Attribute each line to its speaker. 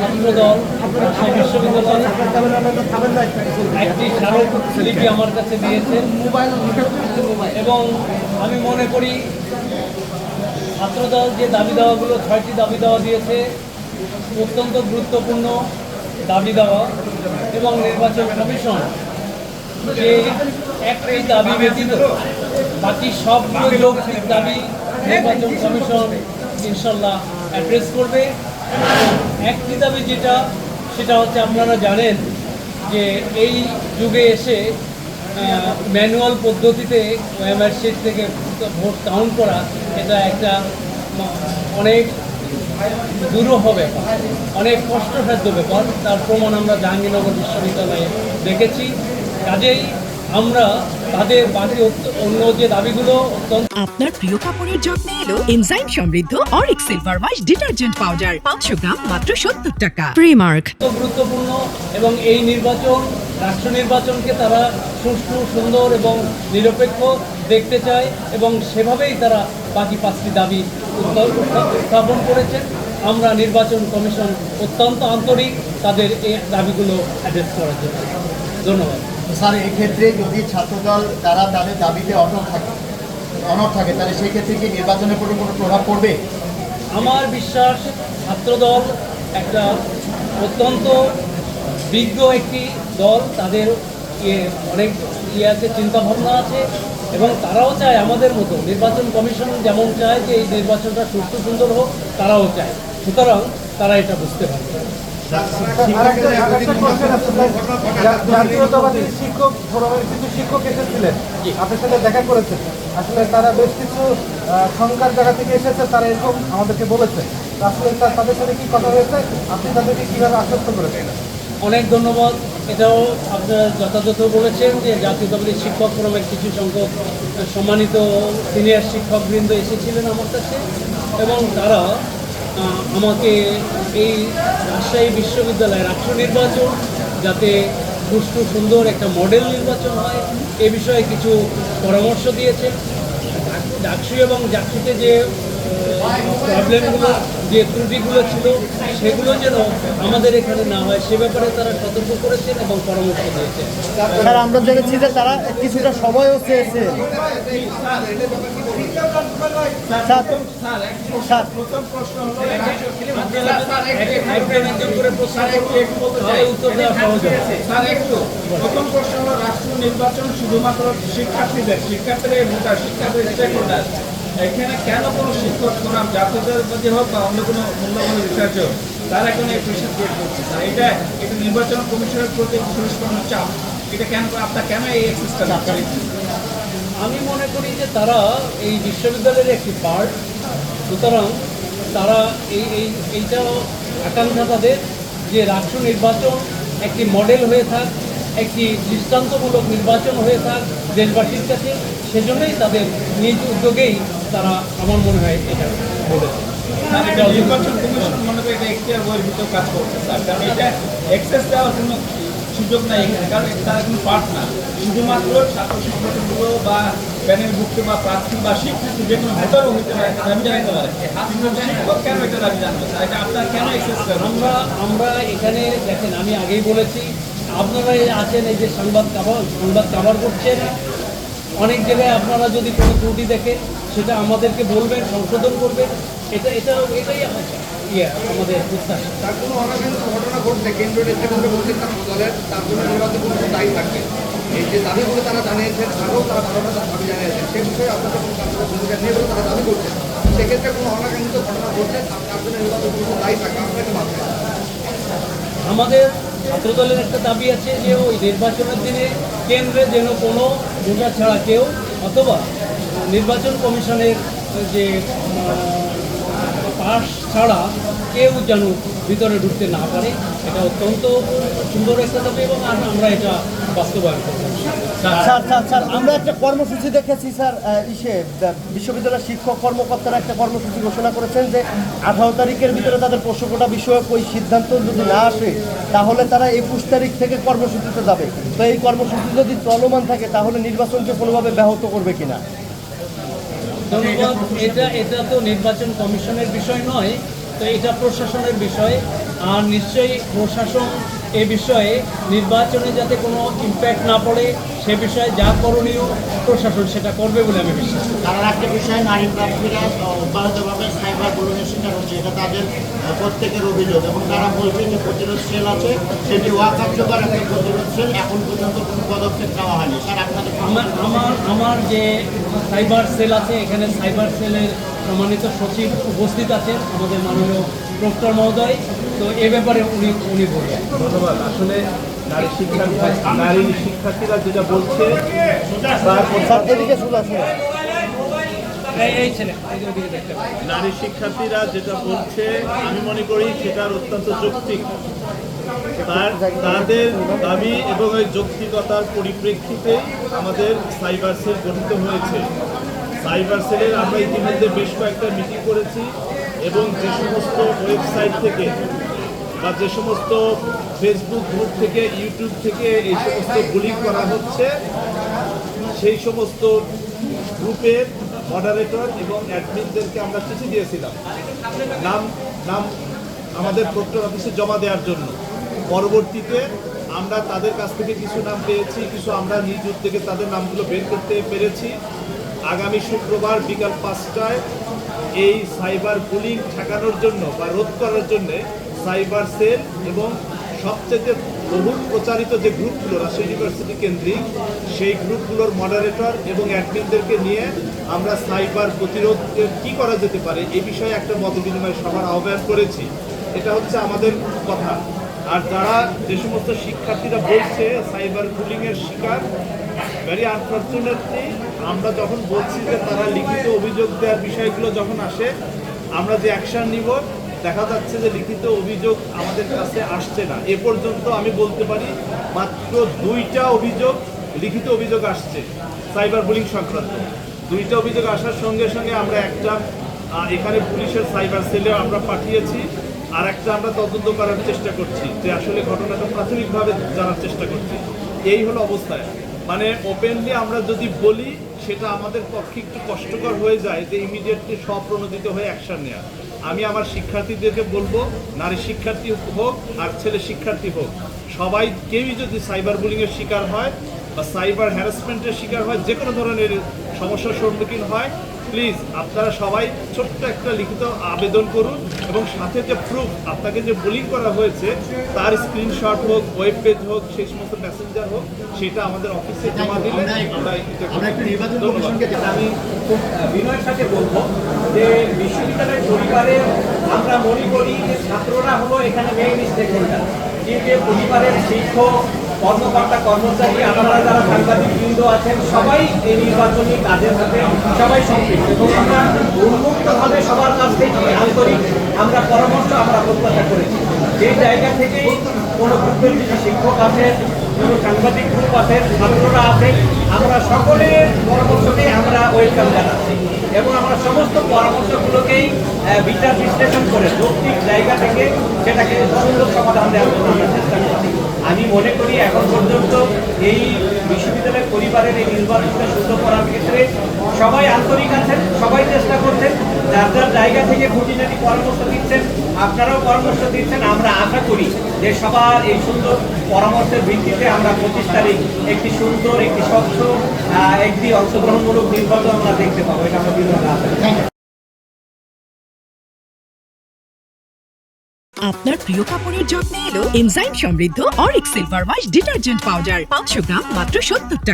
Speaker 1: ছাত্রদল রাজশাহী বিশ্ববিদ্যালয়ের একটি স্মারকলিপি আমার কাছে দিয়েছেন এবং আমি মনে করি ছাত্রদল যে দাবি দেওয়াগুলো 6টি দাবি দেওয়া দিয়েছে অত্যন্ত গুরুত্বপূর্ণ দাবি দেওয়া এবং নির্বাচন কমিশন যে একটি দাবি ব্যতীত বাকি সবগুলো যৌক্তিক দাবি নির্বাচন কমিশন ইনশাল্লাহ অ্যাড্রেস করবে। একটি দাবি যেটা সেটা হচ্ছে আপনারা জানেন যে এই যুগে এসে ম্যানুয়াল পদ্ধতিতে ওএমআর শিট থেকে ভোট কাউন্ট করা এটা একটা অনেক দুরূহ ব্যাপার, অনেক কষ্টসাধ্য ব্যাপার। তার প্রমাণ আমরা জাহাঙ্গীরনগর বিশ্ববিদ্যালয়ে দেখেছি। কাজেই আমরা তাদের বাকি অন্য যে দাবিগুলো
Speaker 2: আপনার প্রিয় কাপড়ের যত্নে এলো এনজাইম সমৃদ্ধ Arik silver wash detergent powder 500 গ্রাম মাত্র 70 টাকা। প্রিমার্ক
Speaker 1: গুরুত্বপূর্ণ এবং এই নির্বাচন রাষ্ট্র নির্বাচনকে তারা সুষ্ঠু সুন্দর এবং নিরপেক্ষ দেখতে চায় এবং সেভাবেই তারা বাকি 5টি দাবি উত্থাপন করেছেন। আমরা নির্বাচন কমিশন অত্যন্ত আন্তরিক তাদের এই দাবিগুলো অ্যাড্রেস করার জন্য। ধন্যবাদ
Speaker 3: স্যার। এক্ষেত্রে যদি ছাত্রদল তারা তাদের দাবিতে অনড় থাকে তাহলে সেই ক্ষেত্রে কি নির্বাচনের প্রতি কোনো প্রভাব পড়বে?
Speaker 1: আমার বিশ্বাস ছাত্রদল একটা অত্যন্ত বিজ্ঞ একটি দল, তাদের অনেক আছে চিন্তাভাবনা আছে এবং তারাও চায় আমাদের মতো নির্বাচন কমিশন যেমন চায় যে এই নির্বাচনটা সুষ্ঠু সুন্দর হোক, তারাও চায়। সুতরাং তারা এটা বুঝতে পারবে।
Speaker 4: জাতীয়তাবাদী শিক্ষক ফোরামের কিছু শিক্ষক এসেছিলেন, আপনার সাথে দেখা করেছেন। আসলে তারা বেশ কিছু সংখ্যার জায়গা থেকে এসেছে, তারা এরকম আমাদেরকে বলেছে। আসলে তাদের সাথে কি কথা হয়েছে, আপনি তাদেরকে কীভাবে আশ্বস্ত করেছেন?
Speaker 1: অনেক ধন্যবাদ। এটাও আপনারা যথাযথ বলেছেন যে জাতীয়তাবাদী শিক্ষক ফোরামের কিছু সংখ্যক সম্মানিত সিনিয়র শিক্ষকবৃন্দ এসেছিলেন আমার কাছে এবং তারা আমাকে এই রাজশাহী বিশ্ববিদ্যালয়ের রাষ্ট্র নির্বাচন যাতে সুষ্ঠু সুন্দর একটা মডেল নির্বাচন হয় এ বিষয়ে কিছু পরামর্শ দিয়েছেন। ডাকসু এবং জাকসুতে যে প্রবলেমগুলো যে ত্রুটিগুলো ছিল সেগুলো যেন আমাদের এখানে না হয় সে ব্যাপারে তারা সতর্ক করেছেন এবং পরামর্শ দিয়েছেন।
Speaker 3: স্যার, আমরা জেনেছি যে তারা কিছুটা সময়ও চেয়েছে।
Speaker 5: প্রথম প্রশ্ন হলো রাষ্ট্র নির্বাচন শুধুমাত্র শিক্ষার্থীদের ভোটার স্টেকহোল্ডার, এখানে কেন কোনো শিক্ষক ফোরাম জাতীয়তাবাদী হোক বা অন্য কোনো মূল্যবান রিসার্চ হোক তারা এখানে প্রেশার ক্রিয়েট করছে না? এটা নির্বাচন কমিশনের প্রতি সুস্পষ্ট চাপ। এটা কেন আপনার কেন এই এক্সেসটা?
Speaker 1: আমি মনে করি যে তারা এই বিশ্ববিদ্যালয়ের একটি পার্ট, সুতরাং তারা এইটাও আকাঙ্ক্ষা তাদের যে রাষ্ট্র নির্বাচন একটি মডেল হয়ে থাক, একটি দৃষ্টান্তমূলক নির্বাচন হয়ে থাক দেশবাসীর কাছে। সেজন্যই তাদের নিজ উদ্যোগেই তারা আমার মনে হয় এটা বলেছে।
Speaker 5: নির্বাচন কমিশন মনে করি এটা এখতিয়ার বহির্ভূত কাজ করছে স্যার, কারণ এটা অ্যাক্সেস দেওয়ার কোনো সুযোগ নাই এখানে, কারণ তারা কোনো পার্ট না। শুধুমাত্র ছাত্র সংগঠনগুলো বা প্যানেলভুক্ত বা প্রার্থী বা শিক্ষার্থী যে কোনো ভোটারও হতে পারে দাবি জানাতে পারে। শিক্ষক কেন এটা দাবি জানবে স্যার? এটা আপনার কেন অ্যাক্সেস করেন?
Speaker 1: আমরা এখানে দেখেন, আমি আগেই বলেছি, আপনারা আছেন এই যে সংবাদ কাভার করছেন, অনেক জায়গায় আপনারা যদি কোনো ত্রুটি দেখেন সেটা আমাদেরকে বলবেন, সংশোধন করবেন। এটাই আমাদের প্রত্যাশা।
Speaker 6: তার কোনো অনাকাঙ্ক্ষিত ঘটনা ঘটছে কেন্দ্র নেতৃবৃন্দ বলছেন তার দলের তার জন্য নির্বাচন কোনো দায়ী থাকবে। এই যে দাবিগুলো তারা জানিয়েছেন, আগেও তারা বারবার দাবি জানিয়েছেন, সে বিষয়ে আপনাদের ভূমিকা নিয়ে বলে তারা দাবি করছেন। সেক্ষেত্রে কোনো অনাকাঙ্ক্ষিত ঘটনা ঘটছে তার জন্য নির্বাচন কোনো দায়ী থাকবে, আপনারা কি ভাবছেন?
Speaker 1: আমাদের ছাত্রদলের একটা দাবি আছে যে ওই নির্বাচনের দিনে কেন্দ্রে যেন কোনো ভোটার ছাড়া কেউ অথবা নির্বাচন কমিশনের যে পাস ছাড়া কেউ যেন ভিতরে ঢুকতে না পারে। এটা অত্যন্ত সুন্দর একটা দাবি এবং আমরা এটা বাস্তবায়ন করব।
Speaker 3: স্যার, আমরা একটা কর্মসূচি দেখেছি স্যার, বিশ্ববিদ্যালয়ের শিক্ষক কর্মকর্তারা একটা কর্মসূচি ঘোষণা করেছেন যে 18 তারিখের ভিতরে তাদের প্রশ্নকোটা বিষয়ক ওই সিদ্ধান্ত যদি না আসে তাহলে তারা 21 তারিখ থেকে কর্মসূচিতে যাবে। তো এই কর্মসূচি যদি চলমান থাকে তাহলে নির্বাচনকে কোনোভাবে ব্যাহত করবে কিনা?
Speaker 1: ধন্যবাদ। এটা তো নির্বাচন কমিশনের বিষয় নয়, তো এটা প্রশাসনের বিষয়। আর নিশ্চয়ই প্রশাসন এ বিষয়ে নির্বাচনে যাতে কোনো ইম্প্যাক্ট না পড়ে সে বিষয়ে যা করণীয় প্রশাসন সেটা করবে বলে আমি বিশ্বাস করি।
Speaker 7: তার একটা বিষয়, নারী প্রার্থীরা অব্যাহতভাবে সাইবার বুলিংয়ের শিকার হচ্ছে, এটা তাদের প্রত্যেকের অভিযোগ, এবং তারা বলছে যে প্রতিরোধ সেল আছে, সেটি অকার্যকর একটা প্রতিরোধ সেল, এখন পর্যন্ত কোনো পদক্ষেপ নেওয়া হয়নি। স্যার আপনাদের
Speaker 1: আমার যে সাইবার সেল আছে, এখানে সাইবার সেলের সম্মানিত সচিব উপস্থিত আছেন, আমাদের মাননীয় প্রক্টর মহোদয়, তো এ ব্যাপারে উনি বলবেন।
Speaker 5: ধন্যবাদ। আসলে নারী শিক্ষার্থীরা যেটা বলছে
Speaker 3: স্যার এদিকে চলে আসুন।
Speaker 1: এই ছেলে এই যে ওদিকে দেখতে পাই।
Speaker 8: নারী শিক্ষার্থীরা যেটা বলছে আমি মনে করি সেটার অত্যন্ত যৌক্তিক। তাদের দাবি এবং ওই যৌক্তিকতার পরিপ্রেক্ষিতে আমাদের সাইবার সেল গঠিত হয়েছে। সাইবার সেলের আমরা ইতিমধ্যে বেশ কয়েকটা মিটিং করেছি, এবং যে সমস্ত ওয়েবসাইট থেকে বা যে সমস্ত ফেসবুক গ্রুপ থেকে, ইউটিউব থেকে এই সমস্ত বুলিং করা হচ্ছে, সেই সমস্ত গ্রুপের মডারেটর এবং অ্যাডমিনদেরকে আমরা চিঠি দিয়েছিলাম নাম আমাদের প্রক্টর অফিসে জমা দেওয়ার জন্য। পরবর্তীতে আমরা তাদের কাছ থেকে কিছু নাম পেয়েছি, কিছু আমরা নিজ উদ্যোগে তাদের নামগুলো বের করতে পেরেছি। আগামী শুক্রবার বিকাল 5টায় এই সাইবার বুলিং ঠেকানোর জন্য বা রোধ করার জন্যে সাইবার সেল এবং সবচেয়ে বহুল প্রচারিত যে গ্রুপগুলো রাজশাহী ইউনিভার্সিটি কেন্দ্রিক, সেই গ্রুপগুলোর মডারেটর এবং অ্যাডমিনদেরকে নিয়ে আমরা সাইবার প্রতিরোধ কী করা যেতে পারে এই বিষয়ে একটা মতবিনিময় সভার আহ্বান করেছি। এটা হচ্ছে আমাদের কথা। আর যারা যে সমস্ত শিক্ষার্থীরা বলছে সাইবার বুলিংয়ের শিকার, ভেরি আনফর্চুনেটলি আমরা যখন বলছি যে তারা লিখিত অভিযোগ দেওয়ার বিষয়গুলো যখন আসে, আমরা যে অ্যাকশন নিব, দেখা যাচ্ছে যে লিখিত অভিযোগ আমাদের কাছে আসছে না। এ পর্যন্ত আমি বলতে পারি মাত্র 2টা অভিযোগ, লিখিত অভিযোগ আসছে সাইবার বুলিং সংক্রান্ত। 2টা অভিযোগ আসার সঙ্গে সঙ্গে আমরা একটা এখানে পুলিশের সাইবার সেলে আমরা পাঠিয়েছি, আর একটা আমরা তদন্ত করার চেষ্টা করছি, যে আসলে ঘটনাটা প্রাথমিকভাবে জানার চেষ্টা করছি। এই হলো অবস্থায়। মানে ওপেনলি আমরা যদি বলি সেটা আমাদের পক্ষে একটু কষ্টকর হয়ে যায় যে ইমিডিয়েটলি স্বপ্রণোদিত হয়ে অ্যাকশন নেওয়া। আমি আমার শিক্ষার্থীদেরকে বলবো, নারী শিক্ষার্থী হোক আর ছেলে শিক্ষার্থী হোক, সবাই কেউই যদি সাইবার বুলিংয়ের শিকার হয় বা সাইবার হ্যারাসমেন্টের শিকার হয়, যে কোনো ধরনের সমস্যার সম্মুখীন হয়, প্লিজ আপনারা সবাই ছোট্ট একটা লিখিত আবেদন করুন, এবং সাথে যে প্রুফ আপনাকে যে বুলিং করা হয়েছে তার স্ক্রিনশট হোক, ওয়েব পেজ হোক, সেই সমস্ত মেসেঞ্জার হোক, সেটা আমাদের অফিসে জমা দিলে আমরা
Speaker 5: আমি খুব বিনয়ের সাথে বলবো যে বিশ্ববিদ্যালয়ের পরিবারে আমরা মনে করি যে ছাত্ররা হলো এখানে মেইন স্টেক হোল্ডার, যে পরিবারের শিক্ষক, কর্মকর্তা, কর্মচারী, আপনারা যারা সাংবাদিক বৃন্দ আছেন, সবাই এই নির্বাচনী কাজের সাথে সবাই সম্পৃক্ত, এবং আমরা উন্মুক্তভাবে সবার কাছ থেকে আন্তরিক আমরা পরামর্শ আমরা প্রত্যাশা করেছি। সেই জায়গা থেকেই কোনো গ্রুপের যদি শিক্ষক আছেন, কোনো সাংবাদিক গ্রুপ আছেন, ছাত্ররা আছেন, আমরা সকলের পরামর্শকে আমরা ওয়েলকাম জানাচ্ছি, এবং আমরা সমস্ত পরামর্শগুলোকেই বিচার বিশ্লেষণ করে যৌক্তিক জায়গা থেকে সেটাকে সুন্দর সমাধান দেওয়ার জন্য আমরা চেষ্টা করছি। আমি মনে করি এখন পর্যন্ত এই বিশ্ববিদ্যালয়ের পরিবারের এই নির্বাচনটা সুন্দর করার ক্ষেত্রে সবাই আন্তরিক আছেন, সবাই চেষ্টা করছেন, যার যার জায়গা থেকে খুঁটিনাটি পরামর্শ দিচ্ছেন, আপনারাও পরামর্শ দিচ্ছেন। আমরা আশা করি যে সবার এই সুন্দর পরামর্শের ভিত্তিতে আমরা 25 তারিখ একটি সুন্দর, একটি স্বচ্ছ, একটি অংশগ্রহণমূলক নির্বাচন আমরা দেখতে পাবো, এটা আমরা দৃঢ়ভাবে আশা করি।
Speaker 2: আপনার প্রিয় কাপড়ের যত্নে এলো এনজাইম সমৃদ্ধ Arik silver wash detergent powder 500 গ্রাম মাত্র 70 টাকা।